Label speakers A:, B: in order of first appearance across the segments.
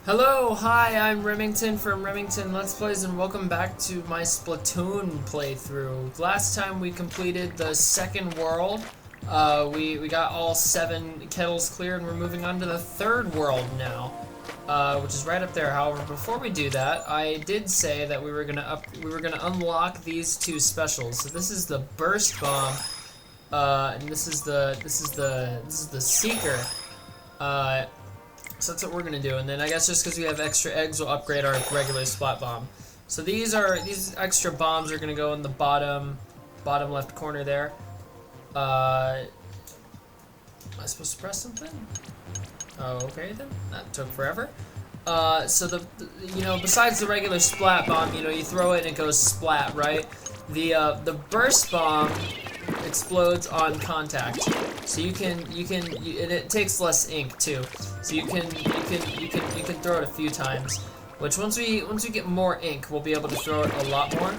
A: Hello, hi, I'm Remington from Remington Let's Plays, and welcome back to my Splatoon playthrough. Last time we completed the second world. We got all 7 kettles cleared, and we're moving on to the third world now, which is right up there. However, before we do that, I did say that we were gonna unlock these 2 specials. So this is the burst bomb, and this is the seeker. So that's what we're gonna do, and then I guess just because we have extra eggs, we'll upgrade our regular splat bomb. So these extra bombs are gonna go in the bottom left corner there. Am I supposed to press something? Oh, okay then. That took forever. So besides the regular splat bomb, you throw it and it goes splat, right? The burst bomb explodes on contact, so and it takes less ink too, so you can throw it a few times, which once we get more ink, we'll be able to throw it a lot more.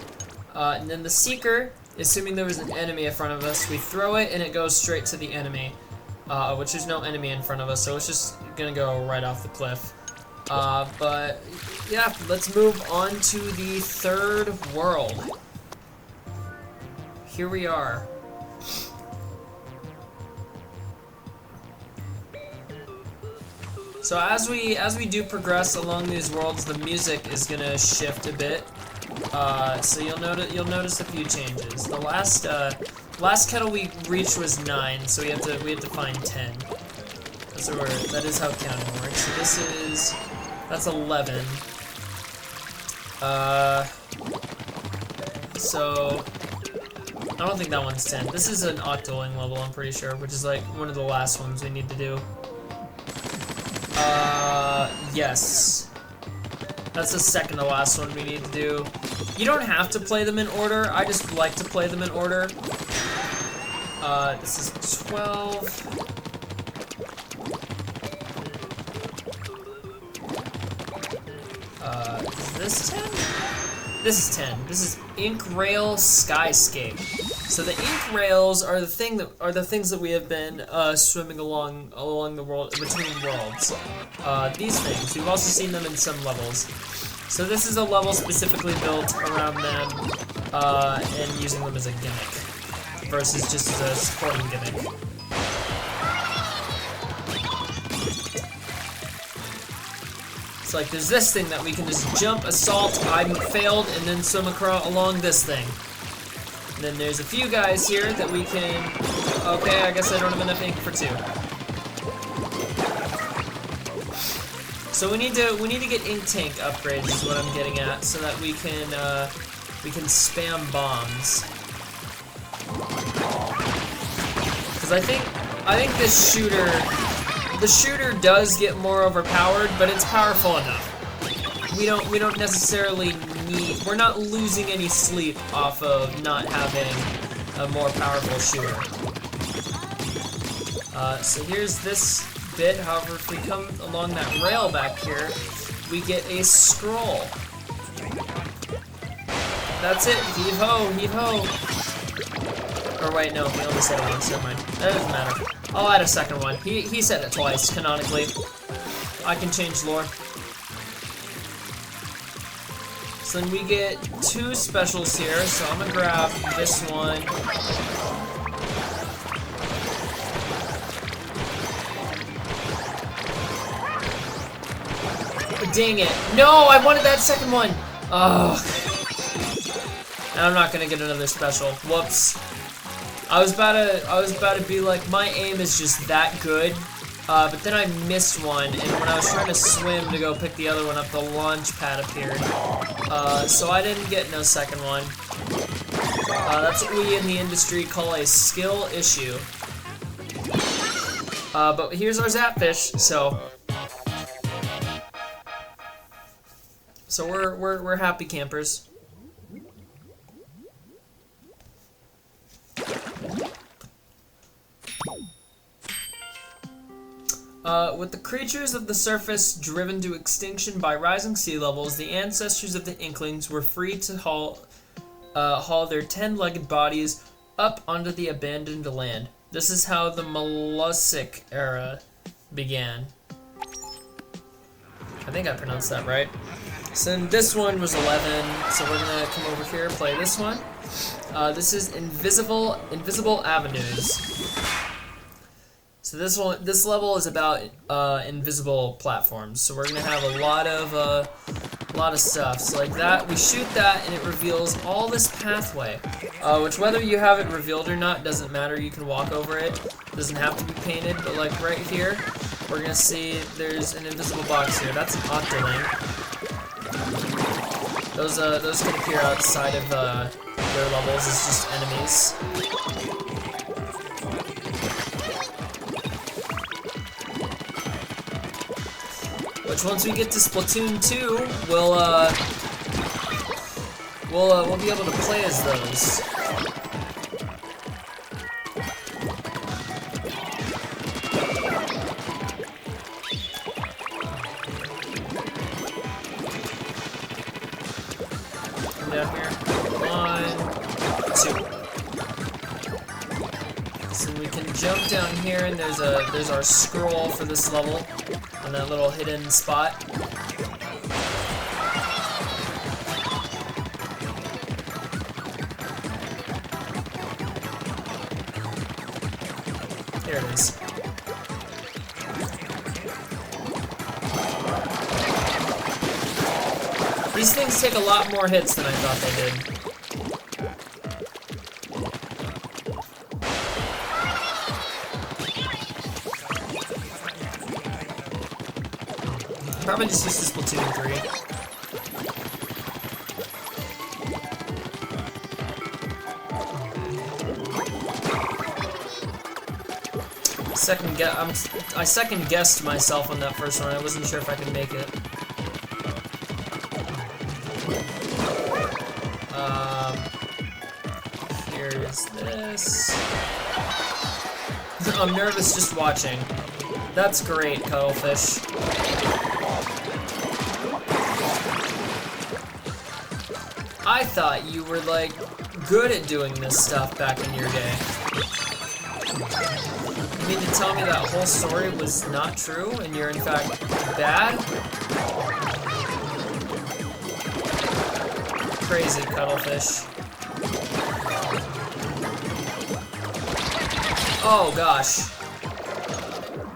A: And then the seeker, assuming there was an enemy in front of us, we throw it and it goes straight to the enemy, which there's no enemy in front of us, so it's just gonna go right off the cliff. But yeah, let's move on to the third world. Here we are. So as we do progress along these worlds, the music is gonna shift a bit. So you'll notice a few changes. The last kettle we reached was 9, so we have to find 10. That is how counting works. So that's 11. So I don't think that one's 10. This is an octoing level, I'm pretty sure, which is like one of the last ones we need to do. Yes. That's the second to last one we need to do. You don't have to play them in order. I just like to play them in order. This is 12. Is this 10? This is 10. This is Ink Rail Skyscape. So the ink rails are the things that we have been swimming along the world, between worlds. These things, we've also seen them in some levels. So this is a level specifically built around them and using them as a gimmick versus just as a supporting gimmick. It's like there's this thing that we can just jump, assault, I failed, and then swim along this thing. And then there's a few guys here that we can... Okay, I guess I don't have enough ink for 2. So we need to get ink tank upgrades is what I'm getting at, so that we can spam bombs. Because I think this the shooter does get more overpowered, but it's powerful enough. We don't necessarily need, we're not losing any sleep off of not having a more powerful shooter. So here's this bit. However, if we come along that rail back here, we get a scroll. That's it. Heave ho, heave ho. Or wait, no, he only said it once. Never mind. That doesn't matter. I'll add a second one. He said it twice, canonically. I can change lore. So then we get 2 specials here, so I'm gonna grab this one. Dang it. No, I wanted that second one. Ugh. I'm not gonna get another special. Whoops. I was about to be like, my aim is just that good. But then I missed one, and when I was trying to swim to go pick the other one up, the launch pad appeared. So I didn't get no second one. That's what we in the industry call a skill issue. But here's our Zapfish, so we're happy campers. With the creatures of the surface driven to extinction by rising sea levels, the ancestors of the Inklings were free to haul their 10-legged bodies up onto the abandoned land. This is how the Mollusic era began. I think I pronounced that right. So then this one was 11, so we're gonna come over here, play this one. This is Invisible Avenues. So this level is about invisible platforms. So we're gonna have a lot of stuff. So like that, we shoot that, and it reveals all this pathway. Which whether you have it revealed or not doesn't matter. You can walk over it. It doesn't have to be painted. But like right here, we're gonna see there's an invisible box here. That's an Octo link. Those can appear outside of their levels as just enemies. Which once we get to Splatoon 2, we'll be able to play as those. Down here. 1, 2. So we can jump down here, and there's our scroll for this level on that little hidden spot. There it is. These things take a lot more hits than I thought they did. Probably just use this Splatoon 3. I second guessed myself on that first one. I wasn't sure if I could make it. Here is this. I'm nervous just watching. That's great, Cuttlefish. I thought you were, like, good at doing this stuff back in your day. You mean to tell me that whole story was not true, and you're in fact bad? Crazy, Cuttlefish. Oh, gosh.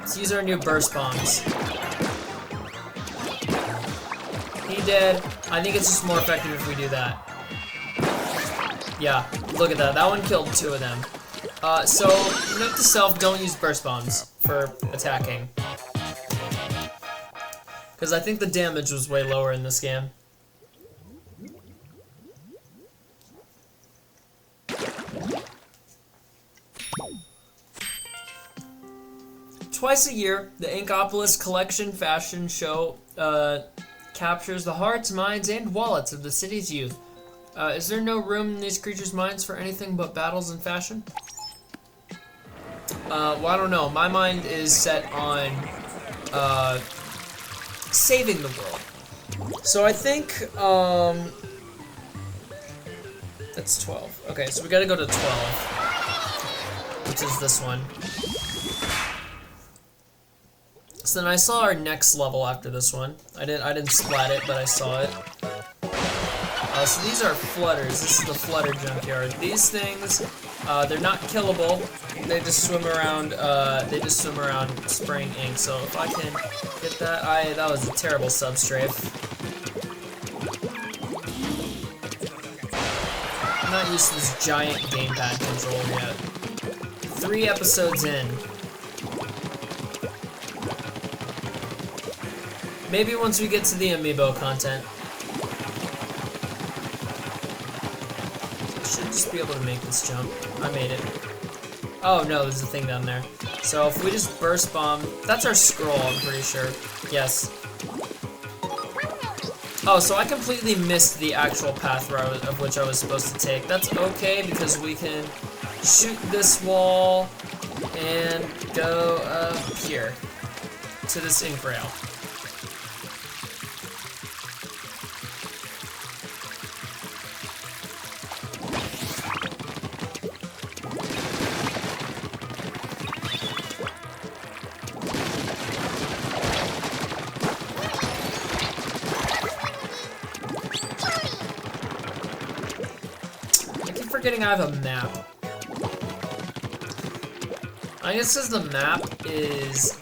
A: Let's use our new burst bombs. He did. I think it's just more effective if we do that. Yeah, look at that. That one killed 2 of them. So, note to self, don't use burst bombs for attacking. Because I think the damage was way lower in this game. Twice a year, the Inkopolis Collection Fashion Show captures the hearts, minds, and wallets of the city's youth. Is there no room in these creatures' minds for anything but battles and fashion? Well, I don't know. My mind is set on saving the world. So I think that's 12. Okay, so we gotta go to 12, which is this one. So then I saw our next level after this one. I didn't splat it, but I saw it. So these are flutters. This is the flutter junkyard. These things, they're not killable. They just swim around. They just swim around spraying ink. So if I can get that, that was a terrible substrafe. I'm not used to this giant gamepad controller yet. 3 episodes in. Maybe once we get to the amiibo content. I should just be able to make this jump. I made it. Oh no, there's a thing down there. So if we just burst bomb, that's our scroll, I'm pretty sure. Yes. Oh, so I completely missed the actual path of which I was supposed to take. That's okay, because we can shoot this wall and go up here to this ink rail. forgetting I have a map. I guess because the map is...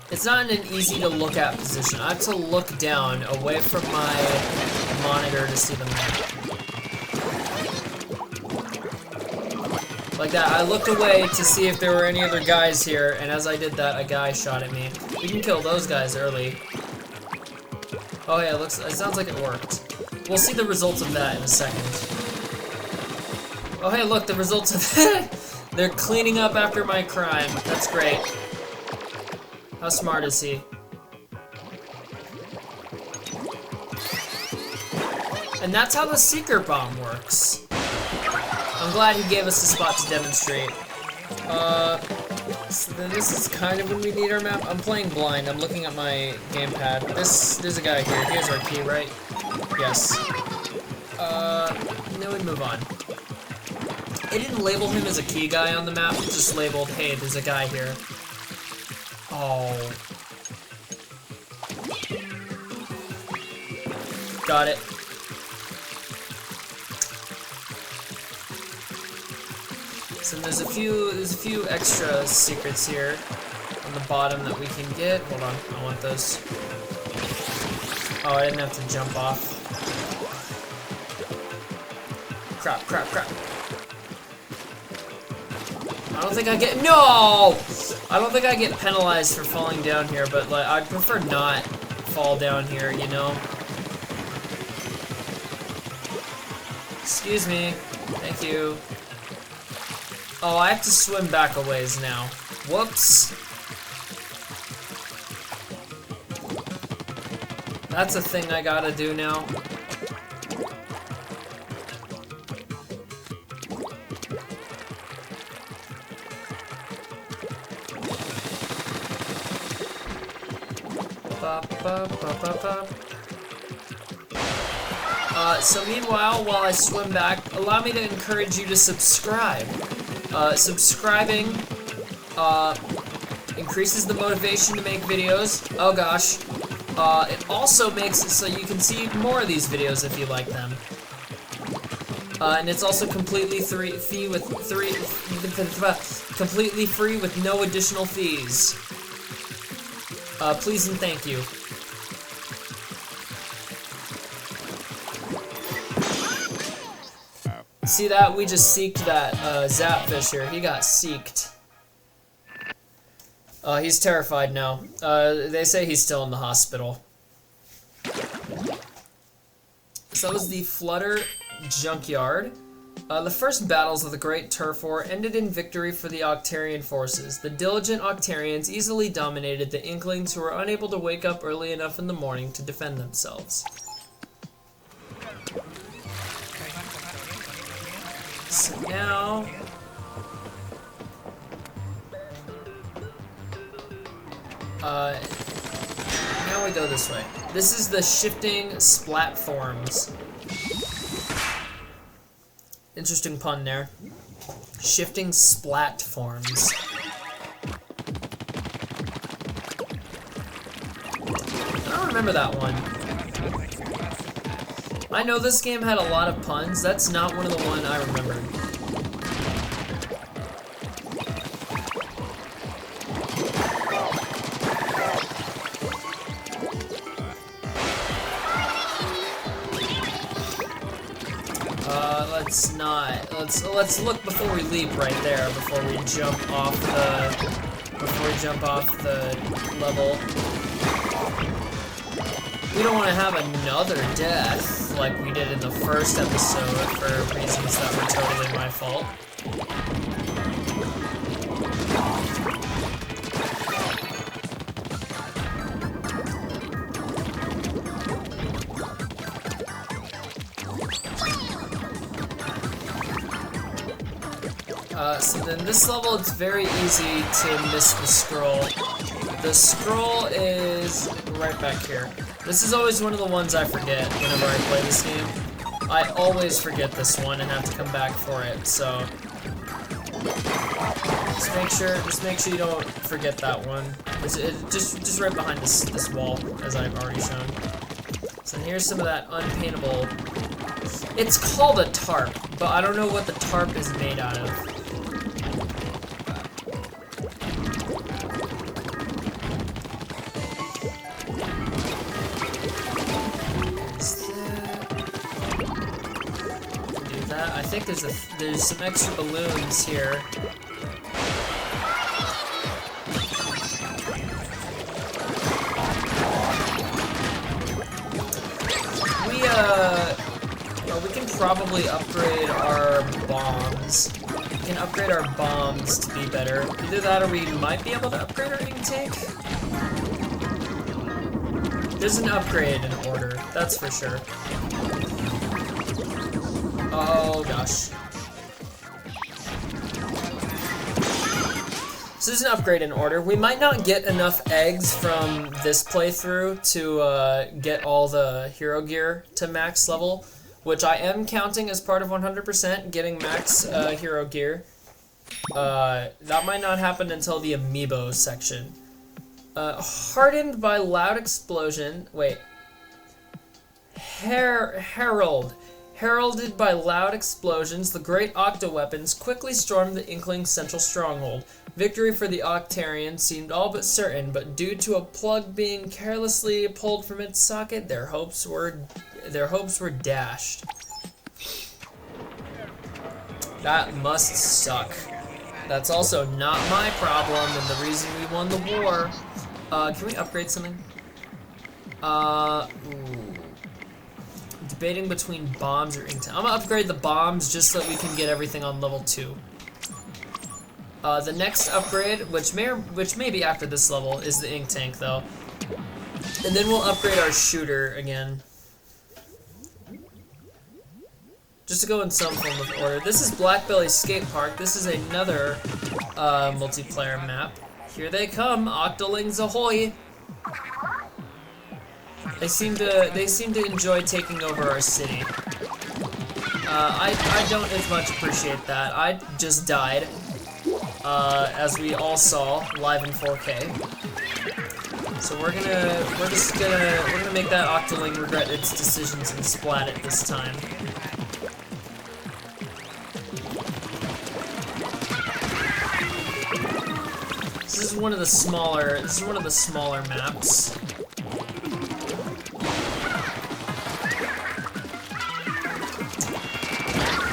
A: It's not in an easy to look at position. I have to look down away from my monitor to see the map. Like that, I looked away to see if there were any other guys here, and as I did that, a guy shot at me. We can kill those guys early. Oh yeah, it sounds like it worked. We'll see the results of that in a second. Oh hey, look, the results of that! They're cleaning up after my crime. That's great. How smart is he? And that's how the Seeker Bomb works. I'm glad he gave us a spot to demonstrate. So then this is kind of when we need our map. I'm playing blind. I'm looking at my gamepad. There's a guy here. He has our key, right? Yes. Then we move on. It didn't label him as a key guy on the map. It just labeled, hey, there's a guy here. Oh. Got it. So there's a few extra secrets here on the bottom that we can get. Hold on, I want those. Oh, I didn't have to jump off. Crap, crap, crap. I don't think I get, no! I don't think I get penalized for falling down here, but like, I'd prefer not fall down here, you know? Excuse me, thank you. Oh, I have to swim back a ways now. Whoops. That's a thing I gotta do now. So meanwhile, while I swim back, allow me to encourage you to subscribe. Subscribing increases the motivation to make videos. Oh gosh. It also makes it so you can see more of these videos if you like them. And it's also completely free with no additional fees. Please and thank you. See that? We just seeked that Zapfish here. He got seeked. He's terrified now. They say he's still in the hospital. So that was the Flutter Junkyard. The first battles of the Great Turf War ended in victory for the Octarian forces. The diligent Octarians easily dominated the Inklings, who were unable to wake up early enough in the morning to defend themselves. So now... now we go this way. This is the shifting splatforms. Interesting pun there. Shifting splatforms. I don't remember that one. I know this game had a lot of puns. That's not one of the one I remembered. Let's look before we leap right there, before we jump off the level. We don't want to have another death like we did in the first episode for reasons that were totally my fault. So then this level, it's very easy to miss the scroll. The scroll is right back here. This is always one of the ones I forget whenever I play this game. I always forget this one and have to come back for it, so... Just make sure you don't forget that one. It's just right behind this wall, as I've already shown. So here's some of that unpaintable It's called a tarp, but I don't know what the tarp is made out of. Do that. I think there's some extra balloons here. We can probably upgrade our bombs. We can upgrade our bombs to be better. Either that or we might be able to upgrade our ink tank. There's an upgrade in order, that's for sure. Oh gosh. So there's an upgrade in order. We might not get enough eggs from this playthrough to get all the hero gear to max level, which I am counting as part of 100% getting max hero gear. That might not happen until the amiibo section. Hardened by loud explosion. Wait. Herald. Heralded by loud explosions, the great Octo weapons quickly stormed the Inkling's central stronghold. Victory for the Octarians seemed all but certain, but due to a plug being carelessly pulled from its socket, their hopes were dashed. That must suck. That's also not my problem and the reason we won the war. Can we upgrade something? Debating between bombs or ink tank. I'm gonna upgrade the bombs just so that we can get everything on level 2. The next upgrade, which may be after this level, is the ink tank though. And then we'll upgrade our shooter again. Just to go in some form of order. This is Blackbelly Skate Park. This is another multiplayer map. Here they come, Octolings ahoy! They seem to enjoy taking over our city. I don't as much appreciate that. I just died, as we all saw live in 4K. So we're gonna make that Octoling regret its decisions and splat it this time. This is one of the smaller maps.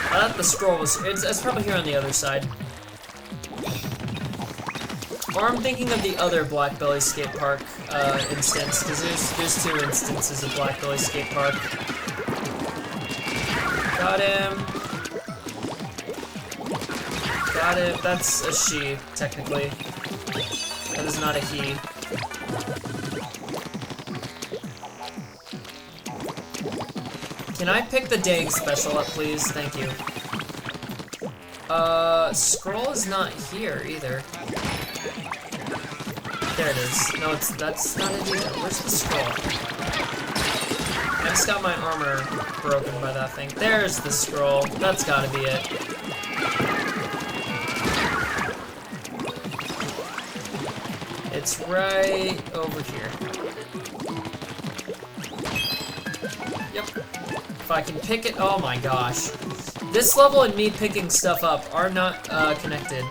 A: I thought the scroll was, it's probably here on the other side. Or I'm thinking of the other Blackbelly Skate Park instance, because there's 2 instances of Blackbelly Skate Park. Got him. Got it. That's a she, technically. That is not a he. Can I pick the dang special up, please? Thank you. Scroll is not here either. There it is. No, that's not it either. Where's the scroll? I just got my armor broken by that thing. There's the scroll. That's gotta be it. It's right over here. Yep. If I can pick it, oh my gosh. This level and me picking stuff up are not connected.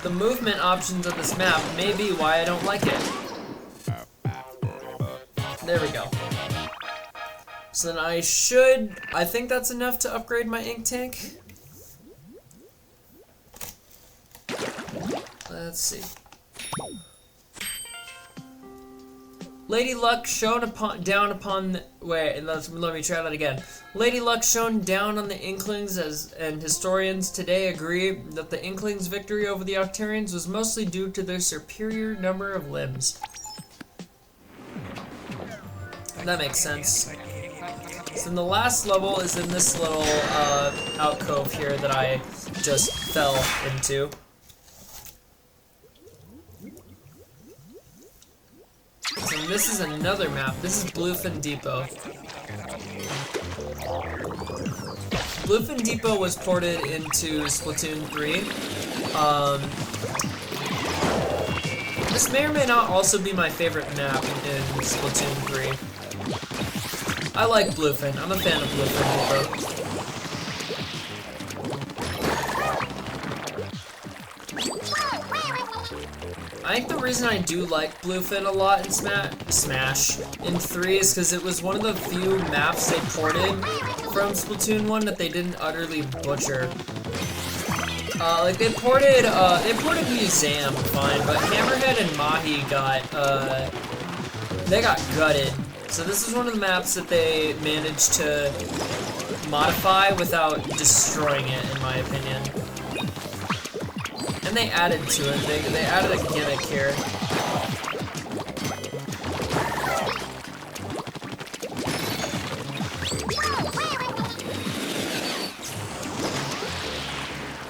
A: The movement options of this map may be why I don't like it. There we go. So then I think that's enough to upgrade my ink tank. Let's see. Lady Luck shone down upon wait, let me try that again. Lady Luck shone down on the Inklings and historians today agree that the Inklings' victory over the Octarians was mostly due to their superior number of limbs. That makes sense. So then the last level is in this little alcove here that I just fell into. So this is another map. This is Bluefin Depot. Bluefin Depot was ported into Splatoon 3. This may or may not also be my favorite map in Splatoon 3. I like Bluefin. I'm a fan of Bluefin Hooper. I think the reason I do like Bluefin a lot in Smash in 3 is because it was one of the few maps they ported from Splatoon 1 that they didn't utterly butcher. Like they ported Museum fine, but Hammerhead and Mahi they got gutted. So this is one of the maps that they managed to modify without destroying it, in my opinion. And they added to it. They added a gimmick here.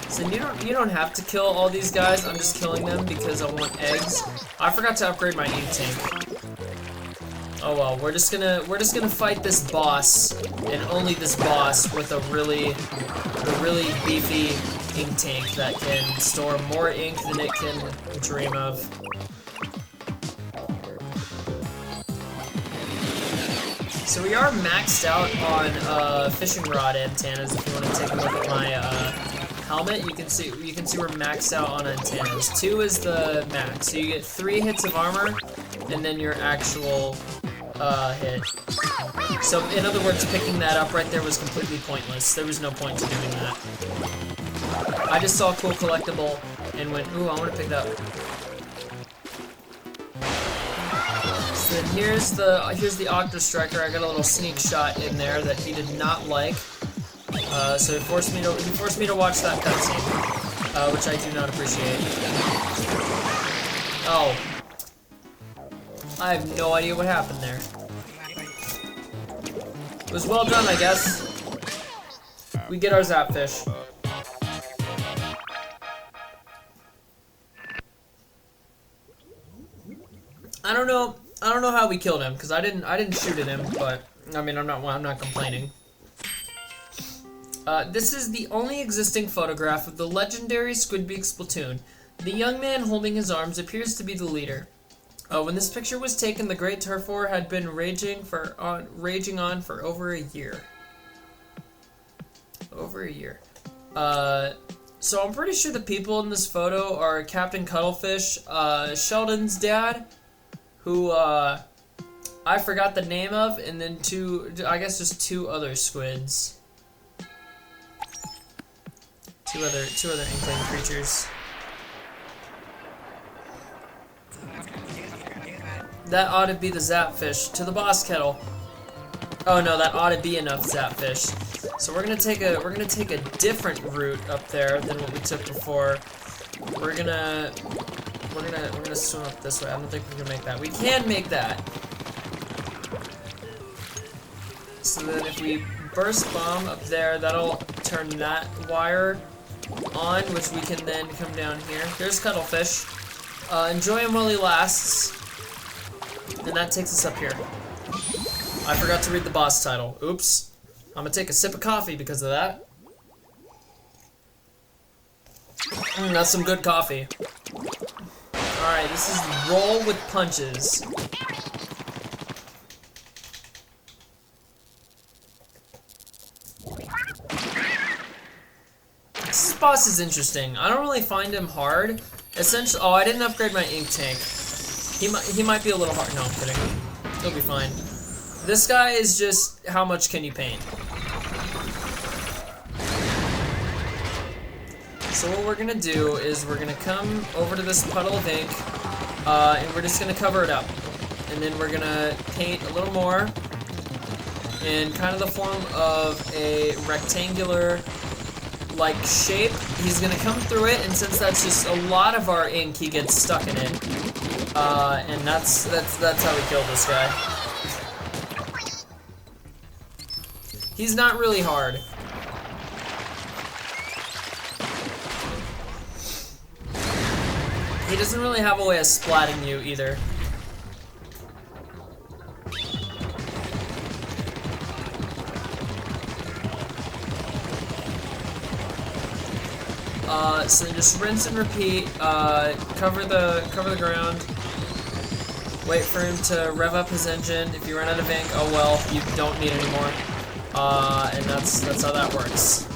A: So you don't have to kill all these guys. I'm just killing them because I want eggs. I forgot to upgrade my ink tank. Oh well, we're just gonna fight this boss, and only this boss, with a really beefy ink tank that can store more ink than it can dream of. So we are maxed out on fishing rod antennas. If you want to take a look at my helmet, you can see we're maxed out on antennas. 2 is the max, so you get 3 hits of armor, and then your actual hit. So in other words, picking that up right there was completely pointless. There was no point to doing that. I just saw a cool collectible and went, ooh, I want to pick that up. So then here's the Octo Striker. I got a little sneak shot in there that he did not like. So he forced me to watch that cutscene, which I do not appreciate. Oh. I have no idea what happened there. It was well done, I guess. We get our Zapfish. I don't know how we killed him, because I didn't shoot at him, but I mean I'm not complaining. This is the only existing photograph of the legendary Squidbeak Splatoon. The young man holding his arms appears to be the leader. When this picture was taken, the Great Turf War had been raging on for over a year. So I'm pretty sure the people in this photo are Captain Cuttlefish, Sheldon's dad, who I forgot the name of, and then just 2 other squids. Two other inkling creatures. That ought to be the Zapfish. To the boss kettle. Oh no, that ought to be enough Zapfish. So we're gonna take a different route up there than what we took before. We're gonna swim up this way. I don't think we can make that. We can make that. So then if we burst bomb up there, that'll turn that wire on, which we can then come down here. There's Cuttlefish. Enjoy him while he lasts. And that takes us up here. I forgot to read the boss title. Oops. I'm gonna take a sip of coffee because of that. That's some good coffee. Alright, this is Roll with Punches. This boss is interesting. I don't really find him hard. Essentially, oh, I didn't upgrade my ink tank. He might be a little hard. No, I'm kidding. He'll be fine. This guy is just how much can you paint? So what we're gonna do is we're gonna come over to this puddle of ink, and we're just gonna cover it up. And then we're gonna paint a little more in kind of the form of a rectangular like shape. He's gonna come through it, and since that's just a lot of our ink, he gets stuck in it. And that's how we kill this guy. He's not really hard. He doesn't really have a way of splatting you either. So just rinse and repeat. Cover the ground. Wait for him to rev up his engine. If you run out of ink, oh well, you don't need any more. And that's how that works.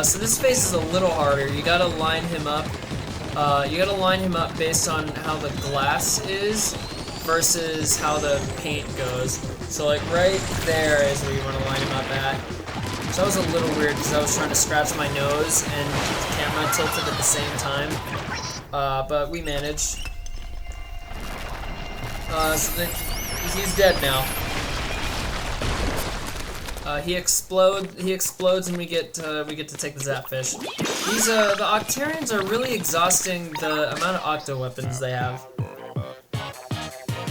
A: So this phase is a little harder. You gotta line him up. You gotta line him up based on how the glass is versus how the paint goes. So like right there is where you want to line him up at. So that was a little weird because I was trying to scratch my nose and keep the camera tilted at the same time. But we managed. So then he's dead now. He explodes, and we get to take the Zapfish. These the Octarians are really exhausting the amount of Octo weapons they have.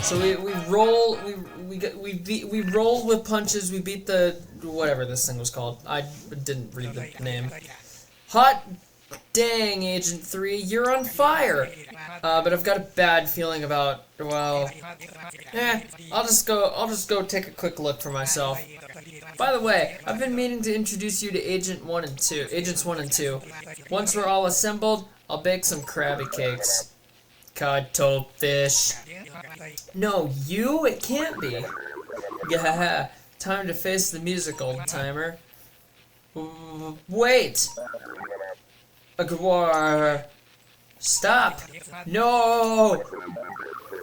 A: So we roll with punches. We beat the whatever this thing was called. I didn't read the name. Hot dang, Agent 3, you're on fire. But I've got a bad feeling about I'll just go take a quick look for myself. By the way, I've been meaning to introduce you to Agents 1 and 2. Once we're all assembled, I'll bake some Krabby Cakes. Cod fish. No, you? It can't be. Gahaha. Time to face the music, old timer. Wait! Stop! No!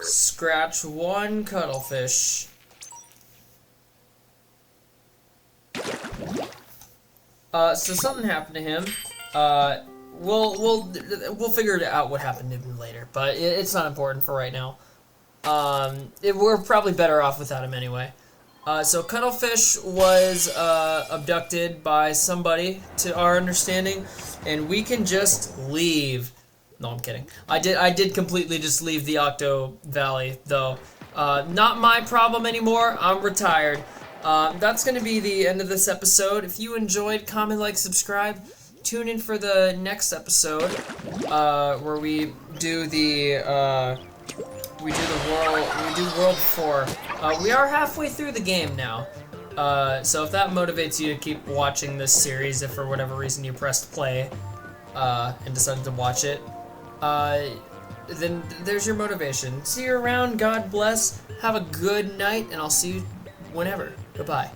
A: Scratch one cuttlefish. So something happened to him. We'll figure it out what happened to him later, but it's not important for right now. We're probably better off without him anyway. So Cuttlefish was abducted by somebody, to our understanding, and we can just leave. No, I'm kidding. I did completely just leave the Octo Valley, though. Not my problem anymore. I'm retired. That's going to be the end of this episode. If you enjoyed, comment, like, subscribe. Tune in for the next episode, where we do World 4. We are halfway through the game now. So if that motivates you to keep watching this series, if for whatever reason you pressed play, and decided to watch it, then there's your motivation. See you around, God bless, have a good night, and I'll see you whenever. Goodbye.